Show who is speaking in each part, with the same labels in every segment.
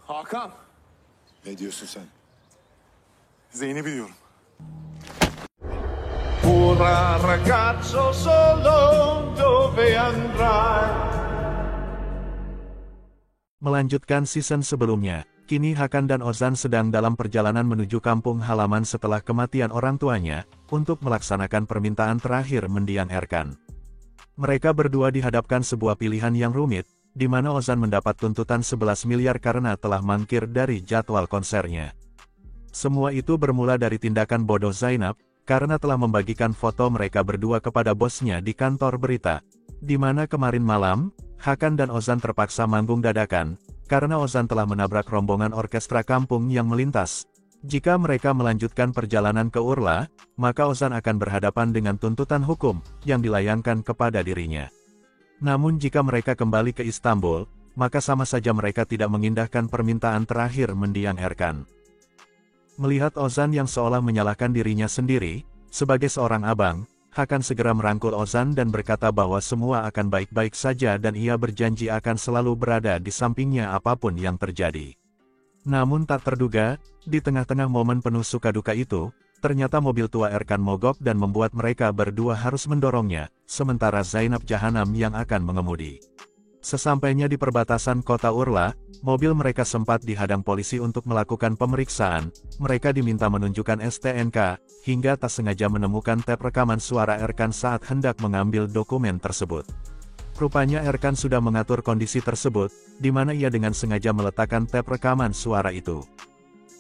Speaker 1: Hakan,
Speaker 2: Ne diyorsun sen?
Speaker 1: Zeynep'i diyorum.
Speaker 3: Pura ragazzo solo dove andrai?
Speaker 4: Melanjutkan season sebelumnya, kini Hakan dan Ozan sedang dalam perjalanan menuju kampung halaman setelah kematian orang tuanya, untuk melaksanakan permintaan terakhir mendiang Erkan. Mereka berdua dihadapkan sebuah pilihan yang rumit, di mana Ozan mendapat tuntutan 11 miliar karena telah mangkir dari jadwal konsernya. Semua itu bermula dari tindakan bodoh Zainab, karena telah membagikan foto mereka berdua kepada bosnya di kantor berita, di mana kemarin malam, Hakan dan Ozan terpaksa manggung dadakan, karena Ozan telah menabrak rombongan orkestra kampung yang melintas. Jika mereka melanjutkan perjalanan ke Urla, maka Ozan akan berhadapan dengan tuntutan hukum, yang dilayangkan kepada dirinya. Namun jika mereka kembali ke Istanbul, maka sama saja mereka tidak mengindahkan permintaan terakhir mendiang Erkan. Melihat Ozan yang seolah menyalahkan dirinya sendiri, sebagai seorang abang, Hakan segera merangkul Ozan dan berkata bahwa semua akan baik-baik saja dan ia berjanji akan selalu berada di sampingnya apapun yang terjadi. Namun tak terduga, di tengah-tengah momen penuh suka duka itu, ternyata mobil tua Erkan mogok dan membuat mereka berdua harus mendorongnya, sementara Zainab Jahanam yang akan mengemudi. Sesampainya di perbatasan kota Urla, mobil mereka sempat dihadang polisi untuk melakukan pemeriksaan. Mereka diminta menunjukkan STNK, hingga tak sengaja menemukan tap rekaman suara Erkan saat hendak mengambil dokumen tersebut. Rupanya Erkan sudah mengatur kondisi tersebut, di mana ia dengan sengaja meletakkan tap rekaman suara itu.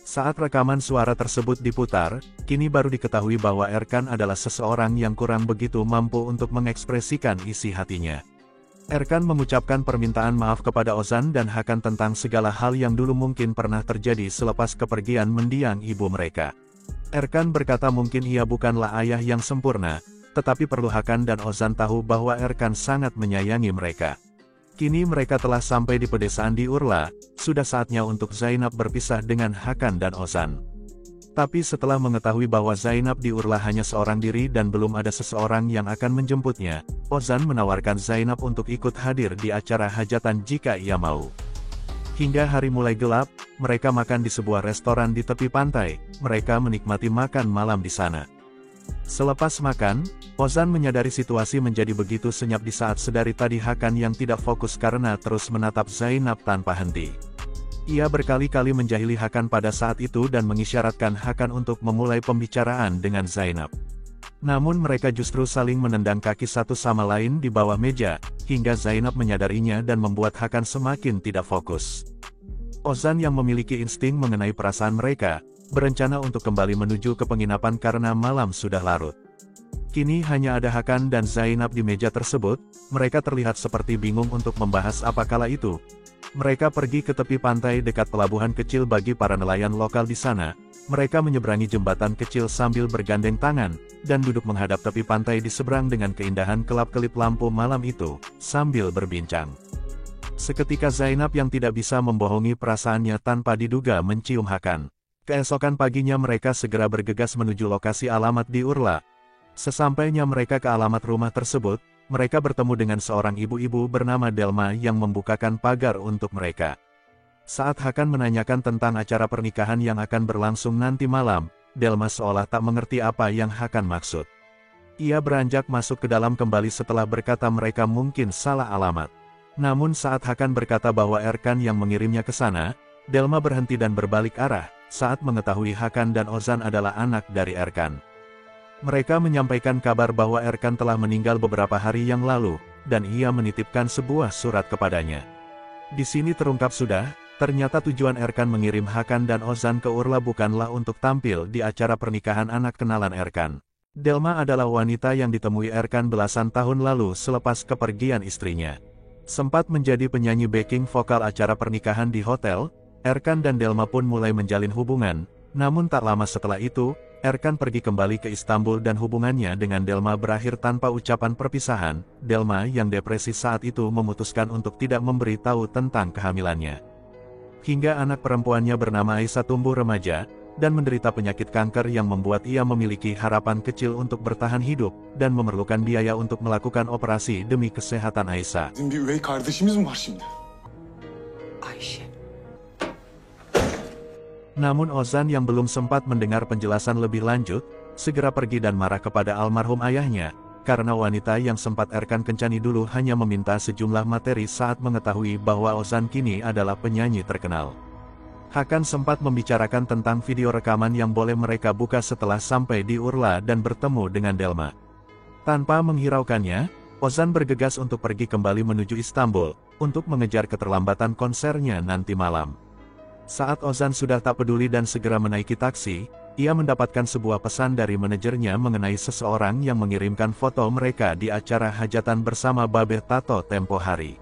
Speaker 4: Saat rekaman suara tersebut diputar, kini baru diketahui bahwa Erkan adalah seseorang yang kurang begitu mampu untuk mengekspresikan isi hatinya. Erkan mengucapkan permintaan maaf kepada Ozan dan Hakan tentang segala hal yang dulu mungkin pernah terjadi selepas kepergian mendiang ibu mereka. Erkan berkata mungkin ia bukanlah ayah yang sempurna, tetapi perlu Hakan dan Ozan tahu bahwa Erkan sangat menyayangi mereka. Kini mereka telah sampai di pedesaan di Urla, sudah saatnya untuk Zainab berpisah dengan Hakan dan Ozan. Tapi setelah mengetahui bahwa Zainab di Urla hanya seorang diri dan belum ada seseorang yang akan menjemputnya, Ozan menawarkan Zainab untuk ikut hadir di acara hajatan jika ia mau. Hingga hari mulai gelap, mereka makan di sebuah restoran di tepi pantai, mereka menikmati makan malam di sana. Selepas makan, Ozan menyadari situasi menjadi begitu senyap di saat sedari tadi Hakan yang tidak fokus karena terus menatap Zainab tanpa henti. Ia berkali-kali menjahili Hakan pada saat itu dan mengisyaratkan Hakan untuk memulai pembicaraan dengan Zainab. Namun mereka justru saling menendang kaki satu sama lain di bawah meja, hingga Zainab menyadarinya dan membuat Hakan semakin tidak fokus. Ozan yang memiliki insting mengenai perasaan mereka, berencana untuk kembali menuju ke penginapan karena malam sudah larut. Kini hanya ada Hakan dan Zainab di meja tersebut, mereka terlihat seperti bingung untuk membahas apa kala itu. Mereka pergi ke tepi pantai dekat pelabuhan kecil bagi para nelayan lokal di sana. Mereka menyeberangi jembatan kecil sambil bergandeng tangan, dan duduk menghadap tepi pantai di seberang dengan keindahan kelap-kelip lampu malam itu, sambil berbincang. Seketika Zainab yang tidak bisa membohongi perasaannya tanpa diduga mencium Hakan. Keesokan paginya mereka segera bergegas menuju lokasi alamat di Urla. Sesampainya mereka ke alamat rumah tersebut, mereka bertemu dengan seorang ibu-ibu bernama Delma yang membukakan pagar untuk mereka. Saat Hakan menanyakan tentang acara pernikahan yang akan berlangsung nanti malam, Delma seolah tak mengerti apa yang Hakan maksud. Ia beranjak masuk ke dalam kembali setelah berkata mereka mungkin salah alamat. Namun saat Hakan berkata bahwa Erkan yang mengirimnya ke sana, Delma berhenti dan berbalik arah, saat mengetahui Hakan dan Ozan adalah anak dari Erkan. Mereka menyampaikan kabar bahwa Erkan telah meninggal beberapa hari yang lalu, dan ia menitipkan sebuah surat kepadanya. Di sini terungkap sudah, ternyata tujuan Erkan mengirim Hakan dan Ozan ke Urla bukanlah untuk tampil di acara pernikahan anak kenalan Erkan. Delma adalah wanita yang ditemui Erkan belasan tahun lalu selepas kepergian istrinya. Sempat menjadi penyanyi backing vokal acara pernikahan di hotel, Erkan dan Delma pun mulai menjalin hubungan, namun tak lama setelah itu, Erkan pergi kembali ke Istanbul dan hubungannya dengan Delma berakhir tanpa ucapan perpisahan. Delma yang depresi saat itu memutuskan untuk tidak memberi tahu tentang kehamilannya. Hingga anak perempuannya bernama Aisyah tumbuh remaja, dan menderita penyakit kanker yang membuat ia memiliki harapan kecil untuk bertahan hidup, dan memerlukan biaya untuk melakukan operasi demi kesehatan Aisyah.
Speaker 1: Bizim bir üvey kardeşimiz mi var şimdi?
Speaker 5: Ayşe.
Speaker 4: Namun Ozan yang belum sempat mendengar penjelasan lebih lanjut, segera pergi dan marah kepada almarhum ayahnya, karena wanita yang sempat Erkan kencani dulu hanya meminta sejumlah materi saat mengetahui bahwa Ozan kini adalah penyanyi terkenal. Hakan sempat membicarakan tentang video rekaman yang boleh mereka buka setelah sampai di Urla dan bertemu dengan Delma. Tanpa menghiraukannya, Ozan bergegas untuk pergi kembali menuju Istanbul, untuk mengejar keterlambatan konsernya nanti malam. Saat Ozan sudah tak peduli dan segera menaiki taksi, ia mendapatkan sebuah pesan dari manajernya mengenai seseorang yang mengirimkan foto mereka di acara hajatan bersama Babeh Tato tempo hari.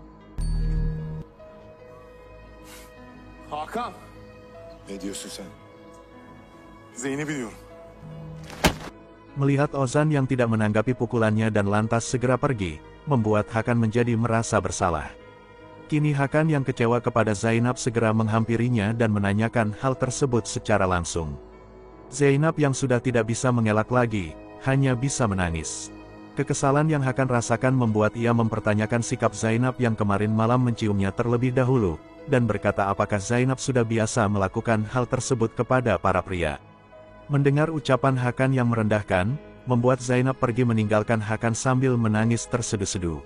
Speaker 1: Hakan,
Speaker 2: Ne diyorsun sen?
Speaker 1: Zeynep'i diyorum.
Speaker 4: Melihat Ozan yang tidak menanggapi pukulannya dan lantas segera pergi, membuat Hakan menjadi merasa bersalah. Kini Hakan yang kecewa kepada Zainab segera menghampirinya dan menanyakan hal tersebut secara langsung. Zainab yang sudah tidak bisa mengelak lagi, hanya bisa menangis. Kekesalan yang Hakan rasakan membuat ia mempertanyakan sikap Zainab yang kemarin malam menciumnya terlebih dahulu, dan berkata apakah Zainab sudah biasa melakukan hal tersebut kepada para pria. Mendengar ucapan Hakan yang merendahkan, membuat Zainab pergi meninggalkan Hakan sambil menangis terseduh-seduh.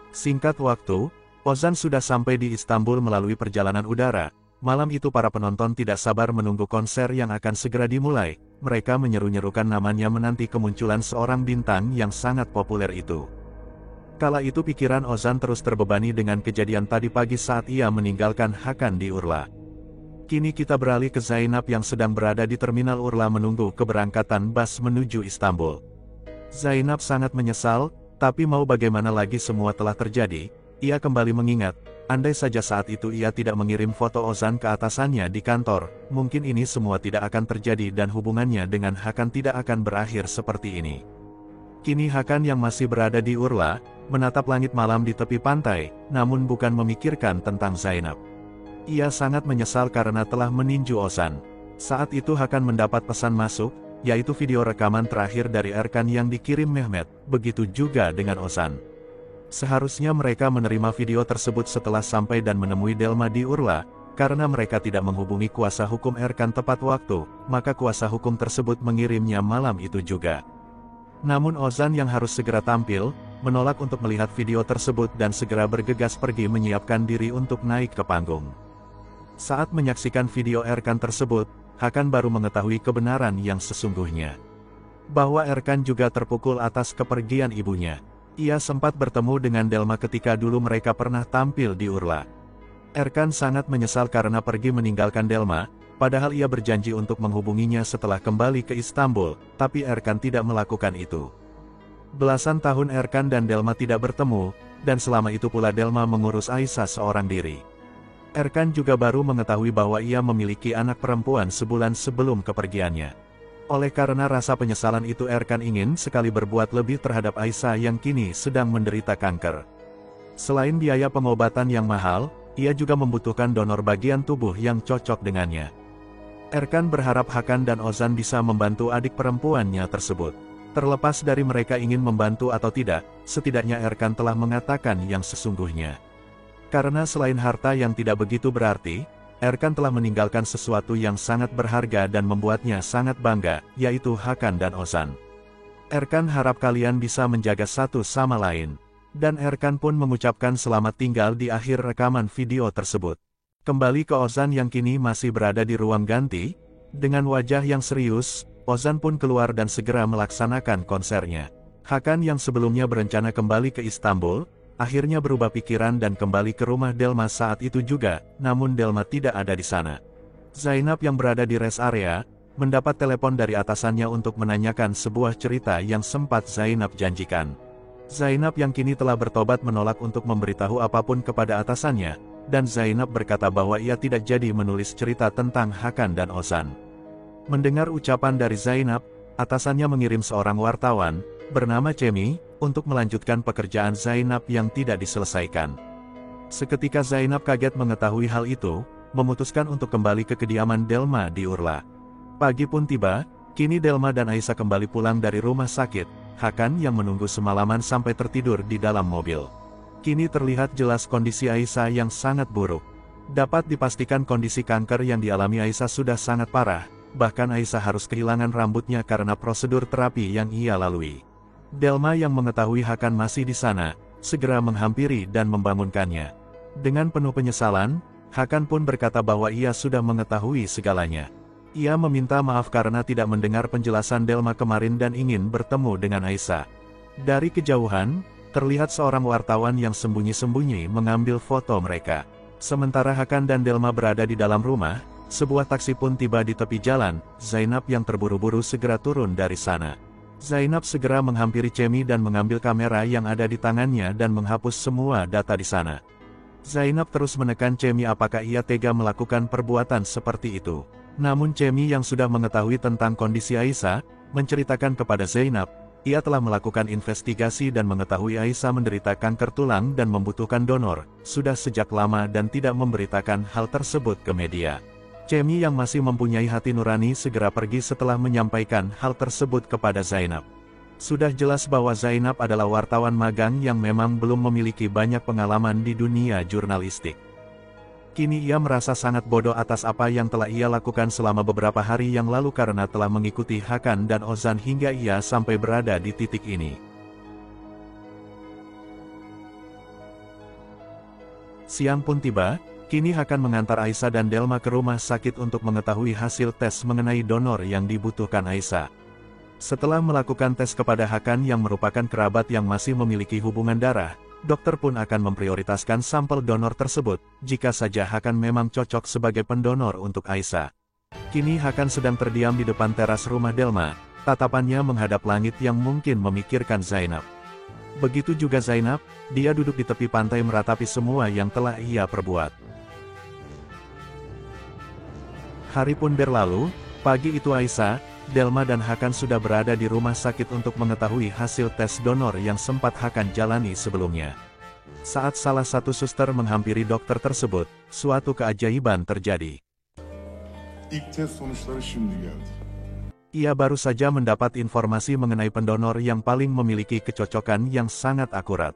Speaker 4: Singkat waktu, Ozan sudah sampai di Istanbul melalui perjalanan udara. Malam itu para penonton tidak sabar menunggu konser yang akan segera dimulai. Mereka menyeru-nyerukan namanya menanti kemunculan seorang bintang yang sangat populer itu. Kala itu pikiran Ozan terus terbebani dengan kejadian tadi pagi saat ia meninggalkan Hakan di Urla. Kini kita beralih ke Zainab yang sedang berada di terminal Urla menunggu keberangkatan bus menuju Istanbul. Zainab sangat menyesal, tapi mau bagaimana lagi semua telah terjadi. Ia kembali mengingat, andai saja saat itu ia tidak mengirim foto Ozan ke atasannya di kantor, mungkin ini semua tidak akan terjadi dan hubungannya dengan Hakan tidak akan berakhir seperti ini. Kini Hakan yang masih berada di Urla, menatap langit malam di tepi pantai, namun bukan memikirkan tentang Zainab. Ia sangat menyesal karena telah meninju Ozan. Saat itu Hakan mendapat pesan masuk, yaitu video rekaman terakhir dari Erkan yang dikirim Mehmet, begitu juga dengan Ozan. Seharusnya mereka menerima video tersebut setelah sampai dan menemui Delma di Urla, karena mereka tidak menghubungi kuasa hukum Erkan tepat waktu, maka kuasa hukum tersebut mengirimnya malam itu juga. Namun Ozan yang harus segera tampil, menolak untuk melihat video tersebut dan segera bergegas pergi menyiapkan diri untuk naik ke panggung. Saat menyaksikan video Erkan tersebut, Hakan baru mengetahui kebenaran yang sesungguhnya. Bahwa Erkan juga terpukul atas kepergian ibunya. Ia sempat bertemu dengan Delma ketika dulu mereka pernah tampil di Urla. Erkan sangat menyesal karena pergi meninggalkan Delma, padahal ia berjanji untuk menghubunginya setelah kembali ke Istanbul, tapi Erkan tidak melakukan itu. Belasan tahun Erkan dan Delma tidak bertemu, dan selama itu pula Delma mengurus Aisyah seorang diri. Erkan juga baru mengetahui bahwa ia memiliki anak perempuan sebulan sebelum kepergiannya. Oleh karena rasa penyesalan itu Erkan ingin sekali berbuat lebih terhadap Aisyah yang kini sedang menderita kanker. Selain biaya pengobatan yang mahal, ia juga membutuhkan donor bagian tubuh yang cocok dengannya. Erkan berharap Hakan dan Ozan bisa membantu adik perempuannya tersebut. Terlepas dari mereka ingin membantu atau tidak, setidaknya Erkan telah mengatakan yang sesungguhnya. Karena selain harta yang tidak begitu berarti, Erkan telah meninggalkan sesuatu yang sangat berharga dan membuatnya sangat bangga, yaitu Hakan dan Ozan. Erkan harap kalian bisa menjaga satu sama lain. Dan Erkan pun mengucapkan selamat tinggal di akhir rekaman video tersebut. Kembali ke Ozan yang kini masih berada di ruang ganti, dengan wajah yang serius, Ozan pun keluar dan segera melaksanakan konsernya. Hakan yang sebelumnya berencana kembali ke Istanbul, akhirnya berubah pikiran dan kembali ke rumah Delma saat itu juga, namun Delma tidak ada di sana. Zainab yang berada di rest area, mendapat telepon dari atasannya untuk menanyakan sebuah cerita yang sempat Zainab janjikan. Zainab yang kini telah bertobat menolak untuk memberitahu apapun kepada atasannya, dan Zainab berkata bahwa ia tidak jadi menulis cerita tentang Hakan dan Ozan. Mendengar ucapan dari Zainab, atasannya mengirim seorang wartawan, bernama Cemi, untuk melanjutkan pekerjaan Zainab yang tidak diselesaikan. Seketika Zainab kaget mengetahui hal itu, memutuskan untuk kembali ke kediaman Delma di Urla. Pagi pun tiba, kini Delma dan Aisyah kembali pulang dari rumah sakit, Hakan yang menunggu semalaman sampai tertidur di dalam mobil. Kini terlihat jelas kondisi Aisyah yang sangat buruk. Dapat dipastikan kondisi kanker yang dialami Aisyah sudah sangat parah, bahkan Aisyah harus kehilangan rambutnya karena prosedur terapi yang ia lalui. Delma yang mengetahui Hakan masih di sana, segera menghampiri dan membangunkannya. Dengan penuh penyesalan, Hakan pun berkata bahwa ia sudah mengetahui segalanya. Ia meminta maaf karena tidak mendengar penjelasan Delma kemarin dan ingin bertemu dengan Aisyah. Dari kejauhan, terlihat seorang wartawan yang sembunyi-sembunyi mengambil foto mereka. Sementara Hakan dan Delma berada di dalam rumah, sebuah taksi pun tiba di tepi jalan. Zainab yang terburu-buru segera turun dari sana. Zainab segera menghampiri Cemi dan mengambil kamera yang ada di tangannya dan menghapus semua data di sana. Zainab terus menekan Cemi apakah ia tega melakukan perbuatan seperti itu. Namun Cemi yang sudah mengetahui tentang kondisi Aisyah, menceritakan kepada Zainab, ia telah melakukan investigasi dan mengetahui Aisyah menderita kanker tulang dan membutuhkan donor, sudah sejak lama dan tidak memberitakan hal tersebut ke media. Cemi yang masih mempunyai hati nurani segera pergi setelah menyampaikan hal tersebut kepada Zainab. Sudah jelas bahwa Zainab adalah wartawan magang yang memang belum memiliki banyak pengalaman di dunia jurnalistik. Kini ia merasa sangat bodoh atas apa yang telah ia lakukan selama beberapa hari yang lalu karena telah mengikuti Hakan dan Ozan hingga ia sampai berada di titik ini. Siang pun tiba, kini Hakan mengantar Aisyah dan Delma ke rumah sakit untuk mengetahui hasil tes mengenai donor yang dibutuhkan Aisyah. Setelah melakukan tes kepada Hakan yang merupakan kerabat yang masih memiliki hubungan darah, dokter pun akan memprioritaskan sampel donor tersebut, jika saja Hakan memang cocok sebagai pendonor untuk Aisyah. Kini Hakan sedang terdiam di depan teras rumah Delma, tatapannya menghadap langit yang mungkin memikirkan Zainab. Begitu juga Zainab, dia duduk di tepi pantai meratapi semua yang telah ia perbuat. Hari pun berlalu, pagi itu Aisyah, Delma dan Hakan sudah berada di rumah sakit untuk mengetahui hasil tes donor yang sempat Hakan jalani sebelumnya. Saat salah satu suster menghampiri dokter tersebut, suatu keajaiban terjadi.
Speaker 1: İlk test sonuçları şimdi geldi.
Speaker 4: Ia baru saja mendapat informasi mengenai pendonor yang paling memiliki kecocokan yang sangat akurat.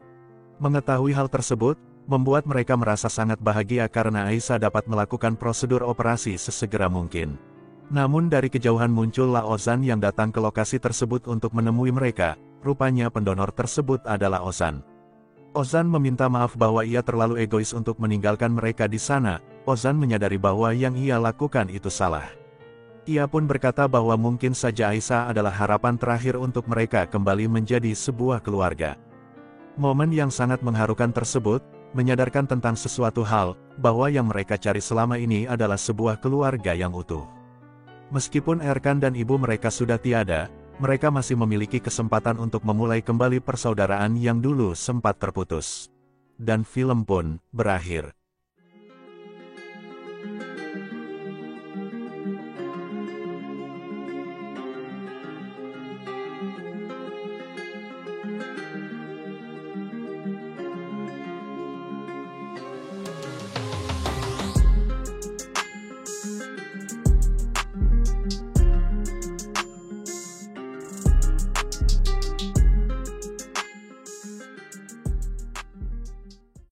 Speaker 4: Mengetahui hal tersebut, membuat mereka merasa sangat bahagia karena Aisyah dapat melakukan prosedur operasi sesegera mungkin. Namun dari kejauhan muncullah Ozan yang datang ke lokasi tersebut untuk menemui mereka, rupanya pendonor tersebut adalah Ozan. Ozan meminta maaf bahwa ia terlalu egois untuk meninggalkan mereka di sana. Ozan menyadari bahwa yang ia lakukan itu salah. Ia pun berkata bahwa mungkin saja Aisyah adalah harapan terakhir untuk mereka kembali menjadi sebuah keluarga. Momen yang sangat mengharukan tersebut, menyadarkan tentang sesuatu hal, bahwa yang mereka cari selama ini adalah sebuah keluarga yang utuh. Meskipun Erkan dan ibu mereka sudah tiada, mereka masih memiliki kesempatan untuk memulai kembali persaudaraan yang dulu sempat terputus. Dan film pun berakhir.